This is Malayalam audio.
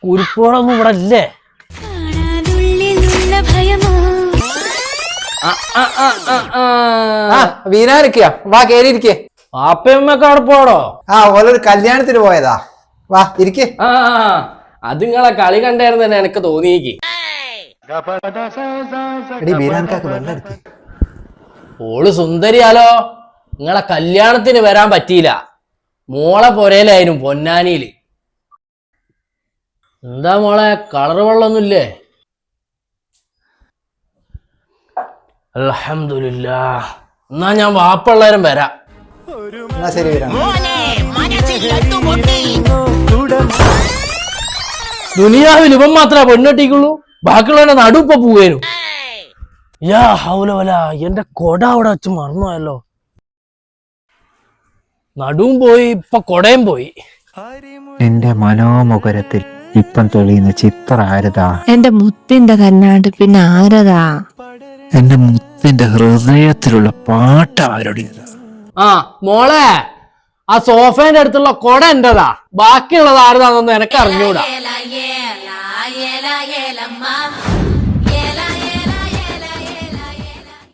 കുരിപ്പോളൊന്നും ഇവിടെ ഇല്ലേ? വീരാനിക്കാ വാ കേറിയിരിക്കേ. പാപ്പയമ്മൊക്കെ അവിടെ പോടോ? ഓലൊരു കല്യാണത്തിന് പോയതാ. വാ ഇരിക്കേ. അത് നിങ്ങളെ കളി കണ്ടായിരുന്നു തന്നെ എനിക്ക് തോന്നിയേക്ക്. ഓള് സുന്ദരിയാലോ. നിങ്ങളെ കല്യാണത്തിന് വരാൻ പറ്റിയില്ല. മോളെ പൊരയിലായിരുന്നു പൊന്നാനിയില്. എന്താ മോളെ കളറ് വെള്ളമൊന്നുമില്ലേ? അൽഹംദുലില്ലാഹ്. എന്നാ ഞാൻ വാപ്പുള്ളവരും വരാം. ശരി. ദുനിയാവിൽ ഇവൻ മാത്രമേ പെണ്ണെട്ടിക്കുള്ളൂ, ബാക്കിയുള്ളവന്റെ നടുപ്പ പോവേനു. യാ ഹൗലവല, എന്റെ കൊട അവിടെ വെച്ച് മറന്നുപോയല്ലോ. നടുവും പോയി, ഇപ്പൊ കൊടയും പോയി. എന്റെ മനോമുഖരത്തിൽ ഇപ്പം തെളിയുന്ന ചിത്രം ആരതാ? എന്റെ മുത്തിന്റെ കന്നാണ്ട് പിന്നെ ആരതാ? എന്റെ മുത്തിന്റെ ഹൃദയത്തിലുള്ള പാട്ട് ആരുടേതാ? മോളെ, ആ സോഫേന്റെ അടുത്തുള്ള കൊട എന്റെതാ, ബാക്കിയുള്ളത് ആരതാന്നൊന്നും എനക്ക് അറിഞ്ഞൂടാ.